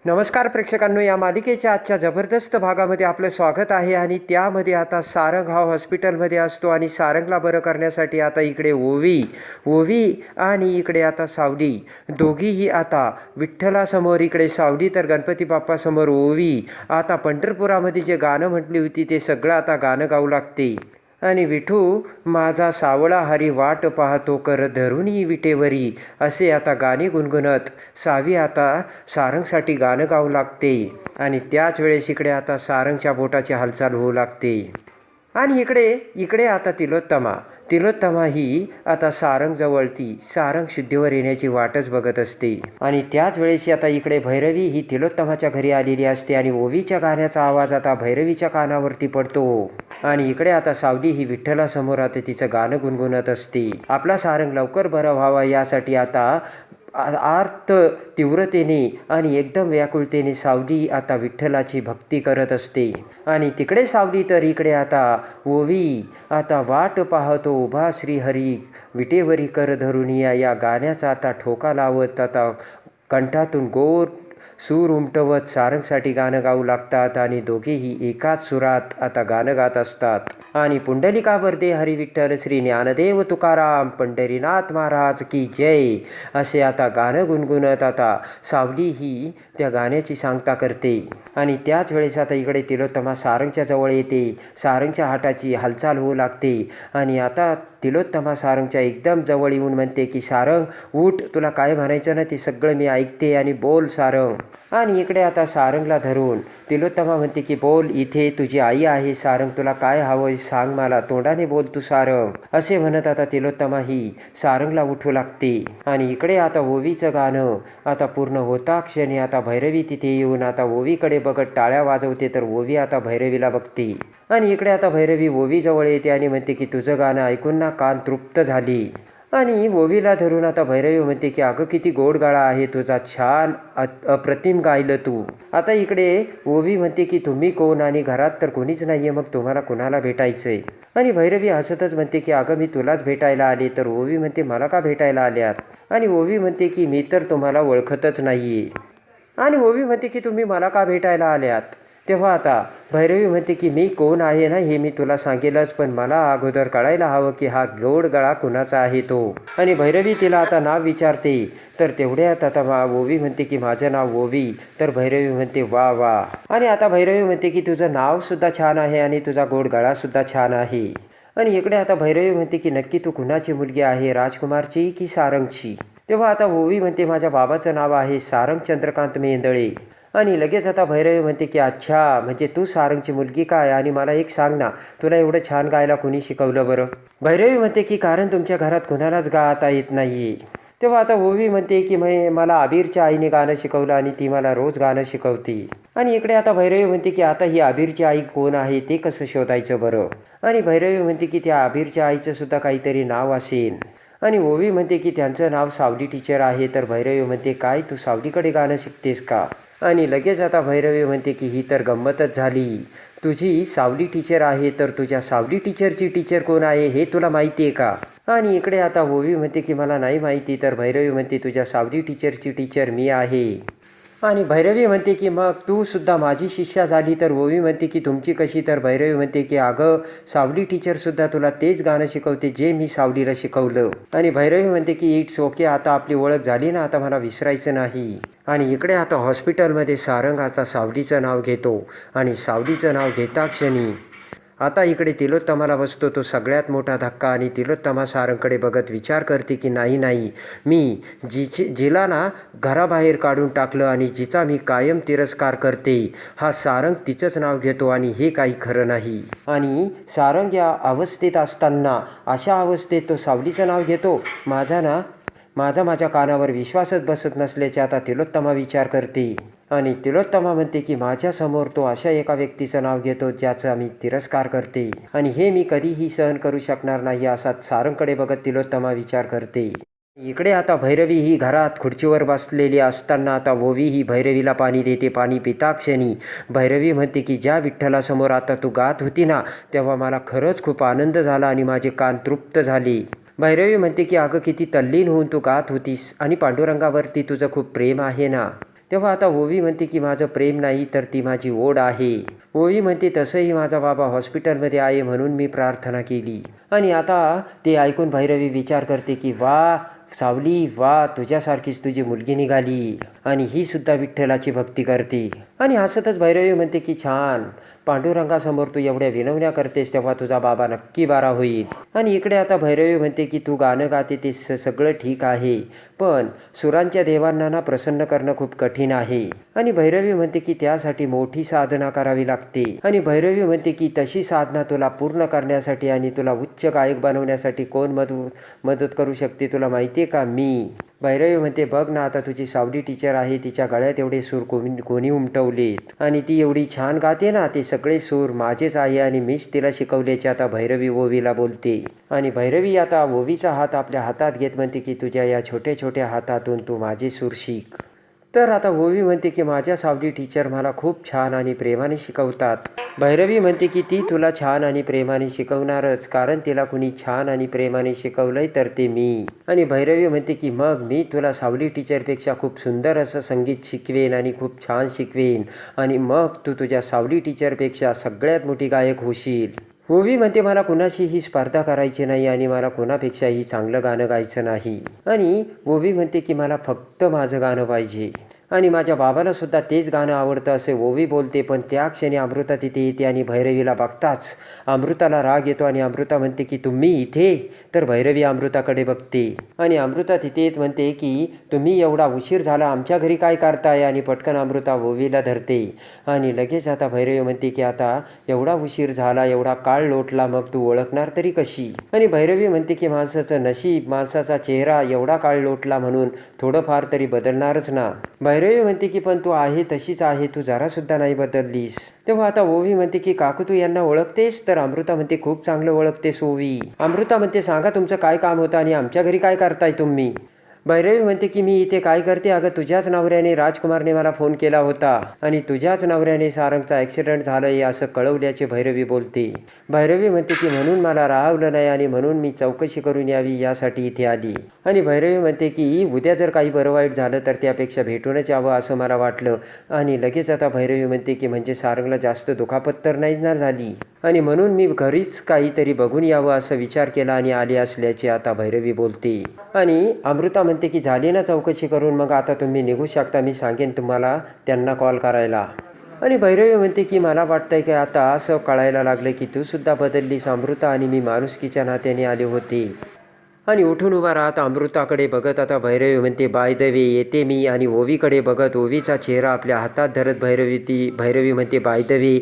नमस्कार प्रेक्षकांनो, या मालिकेच्या आजच्या जबरदस्त भागामध्ये आपलं स्वागत आहे. आणि त्यामध्ये आता सारंग हा हॉस्पिटलमध्ये असतो आणि सारंगला बरं करण्यासाठी आता इकडे ओवी आणि इकडे आता सावली दोघीही आता विठ्ठलासमोर, इकडे सावली तर गणपती बाप्पासमोर ओवी आता पंढरपुरामध्ये जे गाणं म्हटली होती ते सगळं आता गाणं गाऊ लागते. आणि विठू माझा सावळा हरी वाट पाहतो कर धरुणी विटेवरी, असे आता गाणे गुणगुणत सावी आता सारंगसाठी गाणं गाऊ लागते. आणि त्याच वेळेस इकडे आता सारंगच्या बोटाची हालचाल होऊ लागते. आणि इकडे आता तिलोत्तमा ही आता सारंगजवळ सारंग शुद्धीवर येण्याची वाटच बघत असते. आणि त्याच वेळेस आता इकडे भैरवी ही तिलोत्तमाच्या घरी आलेली असते आणि ओवीच्या गाण्याचा आवाज आता भैरवीच्या कानावरती पडतो. आणि इकडे आता सावली ही विठ्ठलासमोर आता तिचं गाणं गुणगुणत असते. आपला सारंग लवकर बरा व्हावा यासाठी आता आर्त तीव्रतेने आणि एकदम व्याकुळतेने सावली आता विठ्ठलाची भक्ती करत असते. आणि तिकडे सावली तर इकडे आता ओवी आता वाट पाहतो उभा श्रीहरी विटेवरी कर धरुनिया, या गाण्याचा आता ठोका लावत आता कंठातून गोड सूर उमटवत सारंगसाठी गाणं गाऊ लागतात. आणि दोघेही एकाच सुरात आता गाणं गात असतात. आणि पुंडलिकावर दे हरी विठ्ठल श्री ज्ञानदेव तुकाराम पंढरीनाथ महाराज की जय, असे आता गाणं गुणगुणत आता सावली ही त्या गाण्याची सांगता करते. आणि त्याच वेळेस आता इकडे तिलोत्तमा सारंगच्या जवळ येते. सारंगच्या हाताची हालचाल होऊ लागते. आणि आता तिलोत्तमा सारंगच्या एकदम जवळ येऊन म्हणते की सारंग उठ, तुला काय म्हणायचं ना ते सगळं मी ऐकते आणि बोल सारंग. आणि इकडे आता सारंगला धरून तिलोत्तमा म्हणते की बोल, इथे तुझी आई आहे सारंग, तुला काय हवं सांग मला, तोंडाने बोल तू सारंग, असे म्हणत आता तिलोत्तमा ही सारंगला उठू लागते. आणि इकडे आता ओवीचं गाणं आता पूर्ण होता क्षणी आता भैरवी तिथे येऊन आता ओवीकडे बघत टाळ्या वाजवते. तर ओवी आता भैरवीला बघते. आणि इकडे आता भैरवी ओवीजवळ येते आणि म्हणते की तुझं गाणं ऐकून ना कान तृप्त झाली. आणि ओवीला धरून आता भैरवी म्हणते की अगं किती गोड गाळा आहे तुझा, छान अप्रतिम गायलं तू. आता इकडे ओवी म्हणते की तुम्ही कोण आणि घरात तर कोणीच नाही आहे, मग तुम्हाला कुणाला भेटायचंय. आणि भैरवी हसतच म्हणते की अगं मी तुलाच भेटायला आले. तर ओवी म्हणते मला का भेटायला आल्यात. आणि ओवी म्हणते की मी तर तुम्हाला ओळखतच नाही आहे. आणि ओवी म्हणते की तुम्ही मला का भेटायला आल्यात. तेव्हा आता भैरवी म्हणते की मी कोण आहे ना हे मी तुला सांगेलच, पण मला अगोदर कळायला हवं की हा गोड गळा कुणाचा आहे तो. आणि भैरवी तिला आता नाव विचारते. तर तेवढ्यात आता ओवी म्हणते की माझं नाव ओवी. तर भैरवी म्हणते वा वा. आणि आता भैरवी म्हणते की तुझं नावसुद्धा छान आहे आणि तुझा गोड गळासुद्धा छान आहे. आणि इकडे आता भैरवी म्हणते की नक्की तू कुणाची मुलगी आहे, राजकुमारची की सारंगची. तेव्हा आता ओवी म्हणते माझ्या बाबाचं नाव आहे सारंग चंद्रकांत मेंदळे. आणि लगेच आता भैरवी म्हणते की अच्छा, म्हणजे तू सारंगची मुलगी काय, आणि मला एक सांग ना, तुला एवढं छान गायला कोणी शिकवलं बरं. भैरवी म्हणते की कारण तुमच्या घरात कुणालाच गाता येत नाही. तेव्हा आता ओवी म्हणते की मला अबीरच्या आईने गाणं शिकवलं आणि ती मला रोज गाणं शिकवते. आणि इकडे आता भैरवी म्हणते की आता ही अबीरची आई कोण आहे ते कसं शोधायचं बरं. आणि भैरवी म्हणते की त्या अबीरच्या आईचं सुद्धा काहीतरी नाव असेल. आणि ओवी म्हणते की त्यांचं नाव सावली टीचर आहे. तर भैरवी म्हणते काय तू सावलीकडे गाणं शिकतेस का. आणि लगेच आता भैरवी म्हणते की ही तर गंमतच झाली, तुझी सावली टीचर आहे तर तुझ्या सावली टीचरची टीचर कोण आहे हे तुला माहिती आहे का. आणि इकडे आता ओवी म्हणते की मला नाही माहिती. तर भैरवी म्हणते तुझ्या सावली टीचरची टीचर मी आहे. आणि भैरवी म्हणते की मग तू सुद्धा माझी शिष्या झाली. तर ओवी म्हणते की तुमची कशी. तर भैरवी म्हणते की अगं सावली टीचरसुद्धा तुला तेच गाणं शिकवते जे मी सावलीला शिकवलं. आणि भैरवी म्हणते की इट्स ओके, आता आपली ओळख झाली ना, आता मला विसरायचं नाही. आणि इकडे आता हॉस्पिटलमध्ये सारंग आता सावलीचं नाव घेतो. आणि सावलीचं नाव घेता क्षणी आता इकडे तिलोत्तमाला बसतो तो सगळ्यात मोठा धक्का. आणि तिलोत्तमा सारंगकडे बघत विचार करते की नाही, मी जिला ना घराबाहेर काढून टाकलं आणि जिचा मी कायम तिरस्कार करते, हा सारंग तिचंच नाव घेतो आणि हे काही खरं नाही. आणि सारंग या अवस्थेत असताना अशा अवस्थेत तो सावलीचं नाव घेतो. माझ्या कानावर विश्वासच बसत नसल्याचे आता तिलोत्तमा विचार करते. आणि तिलोत्तमा म्हणते की माझ्यासमोर तो अशा एका व्यक्तीचं नाव घेतो ज्याचा मी तिरस्कार करते आणि हे मी कधीही सहन करू शकणार नाही, असा सारंगकडे बघत तिलोत्तमा विचार करते. इकडे आता भैरवी ही घरात खुर्चीवर बसलेली असताना आता ओवी ही भैरवीला पाणी देते. पाणी पिता क्षणी भैरवी म्हणते की ज्या विठ्ठलासमोर आता तू गात होती ना, तेव्हा मला खरंच खूप आनंद झाला आणि माझे कान तृप्त झाले. भैरवी म्हणते की अगं किती तल्लीन होऊन तू गात होतीस आणि पांडुरंगावरती तुझं खूप प्रेम आहे ना. तेव्हा आता ओवी म्हणते की माझं प्रेम नाही तर ती माझी ओढ आहे. ओवी म्हणते तसंही माझा बाबा हॉस्पिटलमध्ये आहे म्हणून मी प्रार्थना केली. आणि आता ते ऐकून भैरवी विचार करते की वा सावली, वा तुझ्यासारखीच तुझी मुलगी निघाली आणि ही सुद्धा विठ्ठलाची भक्ती करते. आणि हसतच भैरवी म्हणते की छान, पांडुरंगासमोर तू एवढ्या विनवण्या करतेस तेव्हा तुझा बाबा नक्की बरा होईल. आणि इकडे आता भैरवी म्हणते की तू गाणं गाते ते सगळं ठीक आहे, पण सुरांच्या देवांना ना प्रसन्न करणं खूप कठीण आहे. आणि भैरवी म्हणते की त्यासाठी मोठी साधना करावी लागते. आणि भैरवी म्हणते की तशी साधना तुला पूर्ण करण्यासाठी आणि तुला उच्च गायक बनवण्यासाठी कोण मदत करू शकते तुला माहिती आहे का? मी. भैरवी म्हणते बघ ना, आता तुझी सावली टीचर आहे, तिच्या गळ्यात एवढे सूर कोणी उमटवलेत आणि ती एवढी छान गाते ना, ते सगळे सूर माझेच आहे आणि मीच तिला शिकवल्याचे आता भैरवी ओवीला बोलते. आणि भैरवी आता ओवीचा हात आपल्या हातात घेत म्हणते की तुझ्या या छोट्या छोट्या हातातून तू माझे सूर शिक. तर आता ओवी म्हणते की माझ्या सावली टीचर मला खूप छान आणि प्रेमाने शिकवतात. भैरवी म्हणते की ती तुला छान आणि प्रेमाने शिकवणारच, कारण तिला कुणी छान आणि प्रेमाने शिकवलंय तर ते मी. आणि भैरवी म्हणते की मग मी तुला सावली टीचरपेक्षा खूप सुंदर असं संगीत शिकवेन आणि खूप छान शिकवेन आणि मग तू तुझ्या सावली टीचरपेक्षा सगळ्यात मोठी गायक होशील. ओवी म्हणते मला कुणाशीही स्पर्धा करायची नाही आणि मला कुणापेक्षाही चांगलं गाणं गायचं नाही. आणि ओवी म्हणते की मला फक्त माझं गाणं पाहिजे आणि माझ्या बाबाला सुद्धा तेच गाणं आवडतं असे ओवी बोलते. पण त्या क्षणी अमृता तिथे येते आणि भैरवीला बघताच अमृताला राग येतो आणि अमृता म्हणते की तुम्ही इथे? तर भैरवी अमृताकडे बघते आणि अमृता तिथे येत म्हणते की तुम्ही एवढा उशीर झाला, आमच्या घरी काय करताय? आणि पटकन अमृता ओवीला धरते आणि लगेच आता भैरवी म्हणते की आता एवढा उशीर झाला, एवढा काळ लोटला, मग तू ओळखणार तरी कशी? आणि भैरवी म्हणते की माणसाचं नशीब, माणसाचा चेहरा एवढा काळ लोटला म्हणून थोडंफार तरी बदलणारच ना. भैरवी म्हणते की पण तू आहे तशीच आहे, तू जरासुद्धा नाही बदललीस. तेव्हा आता ओवी म्हणते की काकू तू यांना ओळखतेस? तर अमृता म्हणते खूप चांगलं ओळखतेस ओवी. अमृता म्हणते सांगा तुमचं काय काम होतं आणि आमच्या घरी काय करताय तुम्ही? भैरवी म्हणते की मी इथे काय करते? अगं तुझ्याच नवऱ्याने राजकुमारने मला फोन केला होता आणि तुझ्याच नवऱ्याने सारंगचा ॲक्सिडेंट झालंय असं कळवल्याचे भैरवी बोलते. भैरवी म्हणते की म्हणून मला राहवलं नाही आणि म्हणून मी चौकशी करून यावी यासाठी इथे आली. आणि भैरवी म्हणते की उद्या जर काही बरं वाईट झालं तर त्यापेक्षा भेटूनच यावं असं मला वाटलं. आणि लगेच आता भैरवी म्हणते की म्हणजे सारंगला जास्त दुखापत तर नाही ना झाली आणि म्हणून मी घरीच काहीतरी बघून यावं असं विचार केला आणि आले असल्याचे आता भैरवी बोलते. आणि अमृता म्हणते की झाली ना चौकशी करून, मग आता तुम्ही निघू शकता, मी सांगेन तुम्हाला त्यांना कॉल करायला. आणि भैरवी म्हणते की मला वाटतंय की आता असं कळायला लागलं की तू सुद्धा बदललीस अमृता आणि मी माणुसकीच्या नात्याने आले होते. आणि उठून उभा राहत अमृताकडे बघत आता भैरवी म्हणते बाय द वे येते मी. आणि ओवीकडे बघत ओवीचा चेहरा आपल्या हातात धरत भैरवी म्हणते बाय द वे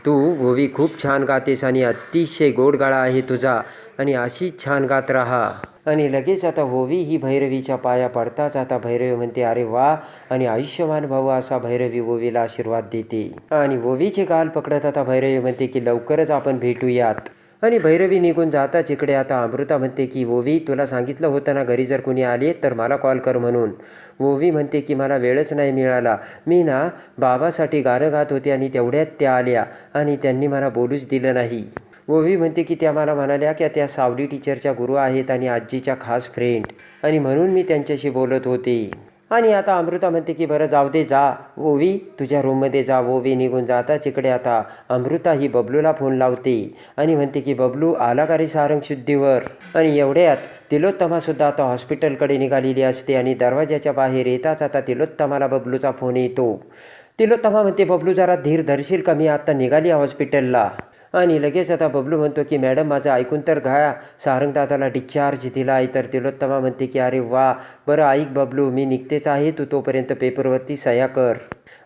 तू ओवी खूप छान गातेस आणि अतिशय गोड गळा आहे तुझा आणि अशीच छान गात राहा. आणि लगेच आता ओवी ही भैरवीच्या पाया पडताच आता भैरवी म्हणते अरे वा आणि आयुष्यमान भाऊ असा भैरवी ओवीला आशीर्वाद देते. आणि ओवीचे गाल पकडत आता भैरवी म्हणते की लवकरच आपण भेटूयात. आणि भैरवी निघून जाताच इकडे आता अमृता म्हणते की ओवी तुला सांगितलं होतं ना घरी जर कोणी आले तर मला कॉल कर म्हणून. ओवी म्हणते की मला वेळच नाही मिळाला, मी ना बाबासाठी गाणं गात होते आणि तेवढ्यात त्या आल्या आणि त्यांनी मला बोलूच दिलं नाही. ओवी म्हणते की त्या मला म्हणाल्या की त्या सावली टीचरच्या गुरु आहेत आणि आजीच्या खास फ्रेंड आणि म्हणून मी त्यांच्याशी बोलत होते. आणि आता अमृता म्हणते की बरं जाऊ दे, जा ओवी तुझ्या रूममध्ये जा. ओवी निघून जाताच इकडे आता अमृता ही बबलूला फोन लावते आणि म्हणते की बबलू आला का रे सारंग शुद्धीवर? आणि एवढ्यात तिलोत्तमासुद्धा आता हॉस्पिटलकडे निघालेली असते आणि दरवाजाच्या बाहेर येताच आता तिलोत्तमाला बबलूचा फोन येतो. तिलोत्तमा म्हणते बबलू जरा धीर धरशील का, मी आता निघाली हॉस्पिटलला. आणि लगेच आता बबलू म्हणतो की मॅडम माझं ऐकून तर घ्या, सारंग दादाला डिस्चार्ज दिला आहे. तर तिलोत्तमा म्हणते की अरे वा बरं ऐक बबलू मी निघतेच आहे, तू तोपर्यंत पेपरवरती सह्या कर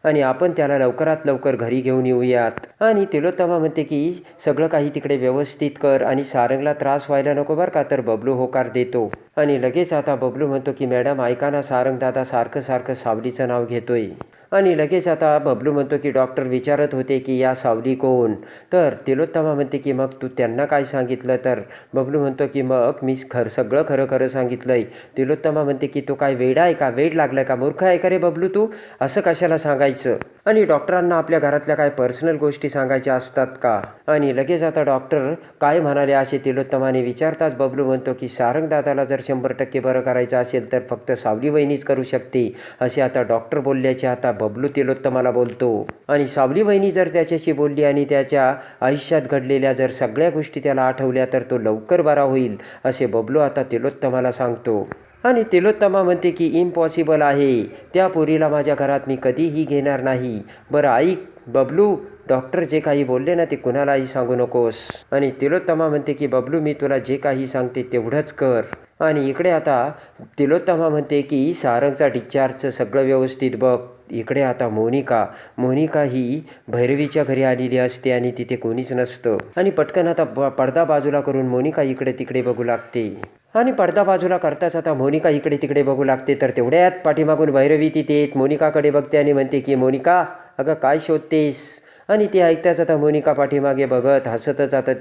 आणि आपण त्याला लवकरात लवकर घरी घेऊन येऊयात. आणि तिलोत्तमा म्हणते की सगळं काही तिकडे व्यवस्थित कर आणि सारंगला त्रास व्हायला नको बरं का. तर बबलू होकार देतो. आणि लगेच आता बबलू म्हणतो की मॅडम ऐका ना, सारंग दादा सारखं सारखं सावलीचं नाव घेतोय आणि लगेच आता बबलू म्हणतो की डॉक्टर विचारत होते की या सावली कोण. तर तिलोत्तमा म्हणते की मग तू त्यांना काय सांगितलं. तर बबलू म्हणतो की मग मी सगळं खरं खरं सांगितलं आहे. तिलोत्तमा म्हणते की तो काय वेडा आहे का, वेड लागला का, मूर्ख आहे का रे बबलू तू, असं कशाला सांगायचं. आणि डॉक्टरांना आपल्या घरातल्या काय पर्सनल गोष्टी सांगायच्या असतात का. आणि लगेच आता डॉक्टर काय म्हणाले असे तिलोत्तमाने विचारताच बबलू म्हणतो की सारंगदादाला जर 100% बरं करायचं असेल तर फक्त सावली वहिनीच करू शकते असे आता डॉक्टर बोलल्याचे आता बबलू तिलोत्तमाला बोलतो. आणि सावली वहिनी जर त्याच्याशी बोलली आणि त्याच्या आयुष्यात घडलेल्या जर सगळ्या गोष्टी त्याला आठवल्या तर तो लवकर बरा होईल असे बबलू आता तिलोत्तमाला सांगतो. आणि तिलोत्तमा म्हणते की इम्पॉसिबल आहे, त्या पोरीला माझ्या घरात मी कधीही घेणार नाही. बरं ऐक बबलू, डॉक्टर जे काही बोलले ना ते कुणालाही सांगू नकोस. आणि तिलोत्तमा म्हणते की बबलू मी तुला जे काही सांगते तेवढंच कर. आणि इकडे आता तिलोत्तमा म्हणते की सारंगचा डिस्चार्जचं सगळं व्यवस्थित बघ. इकडे आता मोनिका ही भैरवीच्या घरी आलेली असते आणि तिथे कोणीच नसतं. आणि पटकन आता पडदा बाजूला करून मोनिका इकडे तिकडे बघू लागते. आणि पडदा बाजूला करताच आता मोनिका इकडे तिकडे बघू लागते. तर तेवढ्यात पाठीमागून भैरवी तिथे येत मोनिकाकडे बघते आणि म्हणते की मोनिका अगं काय शोधतेस. आणि ते ऐकताच आता मोनिका पाठीमागे बघत हसतच आता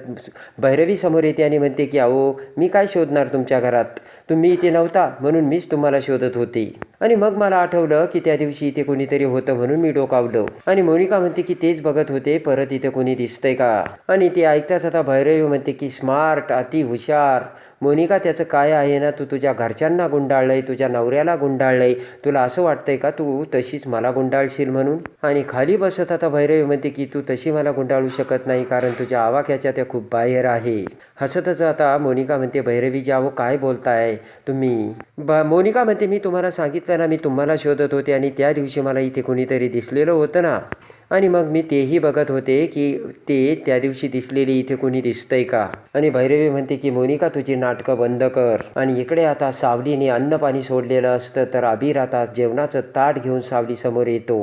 भैरवी समोर येते आणि म्हणते की अहो मी काय शोधणार तुमच्या घरात, तुम्ही इथे नव्हता म्हणून मीच तुम्हाला शोधत होते. आणि मग मला आठवलं की त्या दिवशी इथे कोणीतरी होतं म्हणून मी डोकावलं. आणि मोनिका म्हणते की तेच बघत होते, परत इथे कोणी दिसतंय का. आणि ते ऐकताच आता भैरवी म्हणते की स्मार्ट, अति हुशार. मोनिका त्याचं काय आहे ना, तू तुझ्या घरच्यांना गुंडाळलंय, तुझ्या नवऱ्याला गुंडाळलंय, तुला असं वाटतंय का तू तशीच मला गुंडाळशील म्हणून. आणि खाली बसत आता भैरवी म्हणते की तू तशी मला गुंडाळू शकत नाही कारण तुझ्या आवाक्याच्या त्या खूप बाहेर आहे. हसतच आता मोनिका म्हणते भैरवी जावो काय बोलताय तुम्ही. मोनिका म्हणते मी तुम्हाला सांगितलं ना, मी तुम्हाला शोधत होते आणि त्या दिवशी मला इथे कोणीतरी दिसलेलं होतं ना, आणि मग मी तेही बघत होते की ते त्या दिवशी दिसलेली इथे कोणी दिसतंय का. आणि भैरवी म्हणते की मोनिका तुझी नाटकं बंद कर. आणि इकडे आता सावलीने अन्न पाणी सोडलेलं असतं तर अबीर आता जेवणाचं ताट घेऊन सावली समोर येतो.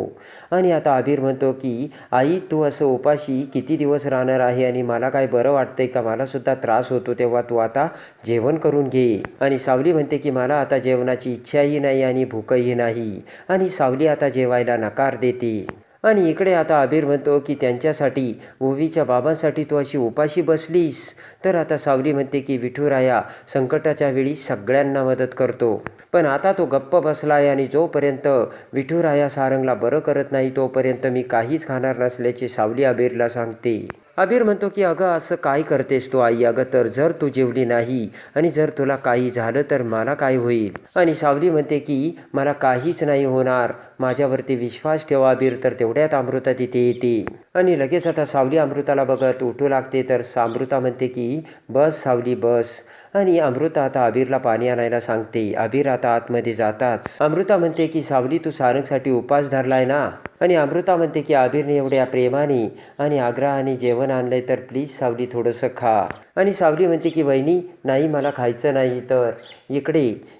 आणि आता अबीर म्हणतो की आई तू असं उपाशी किती दिवस राहणार आहे आणि मला काय बरं वाटतंय का, मला सुद्धा त्रास होतो, तेव्हा तू आता जेवण करून घे. आणि सावली म्हणते की मला आता जेवणाची इच्छाही नाही आणि भूकही नाही. आणि सावली आता जेवायला नकार देते. आणि इकडे आता अबीर म्हणतो की त्यांच्यासाठी ओवीच्या बाबांसाठी तू अशी उपाशी बसलीस. तर आता सावली म्हणते की विठुराया संकटाच्या वेळी सगळ्यांना मदत करतो, पण आता तो गप्प बसलाय आणि जोपर्यंत विठुराया सारंगला बरं करत नाही तोपर्यंत मी काहीच खाणार नसल्याचे सावली अबीरला सांगते. अबीर म्हणतो की अगं असं काय करतेस तू आई, अगं तर जर तू जेवली नाही आणि जर तुला काही झालं तर मला काय होईल. आणि सावली म्हणते की मला काहीच नाही होणार, माझ्यावरती विश्वास ठेवा अबीर. तर तेवढ्यात अमृता तिथे येते आणि लगेच आता सावली अमृताला बघत उठू लागते. तर अमृता म्हणते की बस सावली बस. आणि अमृता आता अबीरला पाणी आणायला सांगते. अबीर आता आतमध्ये जाताच अमृता म्हणते की सावली तू सारंगसाठी उपास धरलाय ना. आणि अमृता म्हणते की अबीरने एवढ्या प्रेमाने आणि आग्रहाने जेवण आणलंय तर प्लीज सावली थोडंसं खा. आणि सावली म्हणते की वहिनी नाही मला खायचं नाही. तर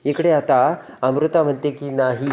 इकडे आता अमृता म्हणते की नाही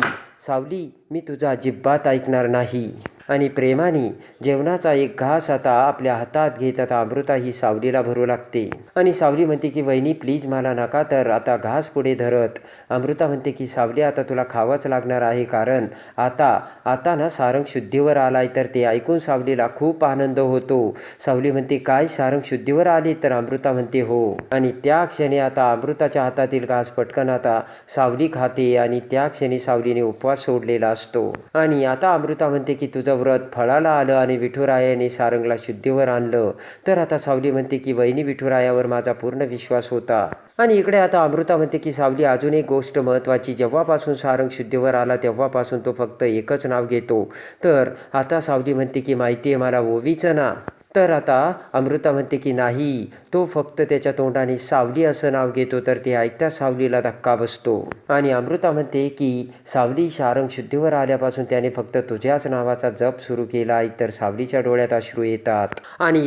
सावली मी तुझा अजिबात ऐकणार नाही. आणि प्रेमाने जेवणाचा एक घास आता आपल्या हातात घेत आता अमृता ही सावलीला भरू लागते. आणि सावली म्हणते की वहिनी प्लीज मला नका. तर आता घास पुढे धरत अमृता म्हणते की सावली आता तुला खावंच लागणार आहे कारण आता ना सारंग शुद्धीवर आलाय. तर ते ऐकून सावलीला खूप आनंद होतो. सावली म्हणते काय सारंग शुद्धीवर आले. तर अमृता म्हणते हो. आणि त्या क्षणी आता अमृताच्या हातातील घास पटकन आता सावली खाते आणि त्या क्षणी सावलीने उपवास सोडलेला असतो. आणि आता अमृता म्हणते की तुझं व्रत फळाला आलं आणि विठुरायाने सारंगला शुद्धीवर आणलं. तर आता सावली म्हणते की वहिनी विठुरायावर माझा पूर्ण विश्वास होता. आणि इकडे आता अमृता म्हणते की सावली अजून एक गोष्ट महत्त्वाची, जेव्हापासून सारंग शुद्धीवर आला तेव्हापासून तो फक्त एकच नाव घेतो. तर आता सावली म्हणते की माहिती आहे मला ओवीचं ना. तर आता अमृता म्हणते की नाही तो फक्त त्याच्या तोंडाने सावली असं नाव घेतो. तर ते ऐकता सावलीला धक्का बसतो. आणि अमृता म्हणते की सावली सारंग शुद्धीवर आल्यापासून त्याने फक्त तुझ्याच नावाचा जप सुरू केला आहे. तर सावलीच्या डोळ्यात अश्रू येतात. आणि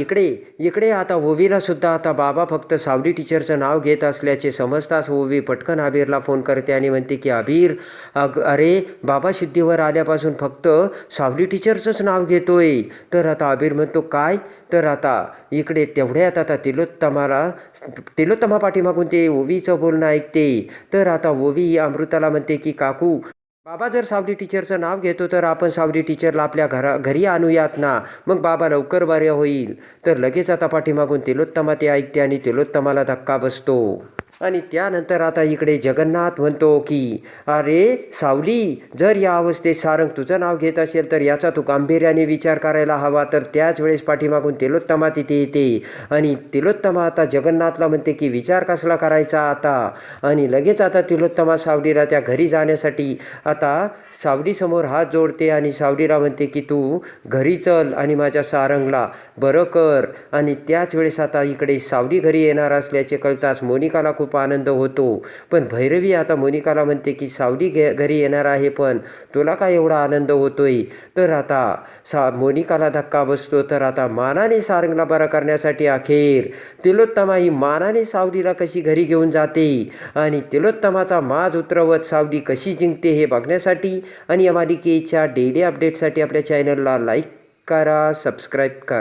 इकडे आता ओवीला सुद्धा आता बाबा फक्त सावली टीचरचं नाव घेत असल्याचे समजताच ओवी पटकन अबीरला फोन करते आणि म्हणते की अबीर अरे बाबा शुद्धीवर आल्यापासून फक्त सावली टीचरचंच नाव घेतोय. तर आता अबीर म्हणतो काय. तर आता इकडे तेवढ्यात आता तिलोत्तमा पाठीमागून ते ओवीचं बोलणं ऐकते. तर आता ओवी अमृताला म्हणते की काकू बाबा जर सावली टीचरचं नाव घेतो तर आपण सावली टीचरला आपल्या घरी आणूयात ना, मग बाबा लवकर बरे होईल. तर लगेच आता पाठीमागून तिलोत्तमा ते ऐकते आणि तिलोत्तमाला धक्का बसतो. आणि त्यानंतर आता इकडे जगन्नाथ म्हणतो की अरे सावली, जर या अवस्थेत सारंग तुझं नाव घेत असेल तर याचा तू गांभीर्याने विचार करायला हवा. तर त्याच वेळेस पाठीमागून तिलोत्तमा तिथे येते आणि तिलोत्तमा आता जगन्नाथला म्हणते की विचार कसला करायचा आता. आणि लगेच आता तिलोत्तमा सावलीला त्या घरी जाण्यासाठी आता सावलीसमोर हात जोडते आणि सावलीला म्हणते की तू घरी चल आणि माझ्या सारंगला बरं कर. आणि त्याच वेळेस आता इकडे सावली घरी येणार असल्याचे कळताच मोनिकाला खूप आनंद होतो. पण भैरवी आता मोनिकाला म्हणते की सावली घरी येणार आहे, पण तुला काय एवढा आनंद होतोय. तर आता मोनिकाला धक्का बसतो. तर आता मानाने सारंगला बरं करण्यासाठी अखेर तिलोत्तमा ही मानाने सावलीला कशी घरी घेऊन जाते आणि तिलोत्तमाचा माज उतरवत सावली कशी जिंकते हे बघण्यासाठी आणि या मालिकेच्या डेली अपडेटसाठी आपल्या चॅनलला लाईक करा, सबस्क्राईब करा.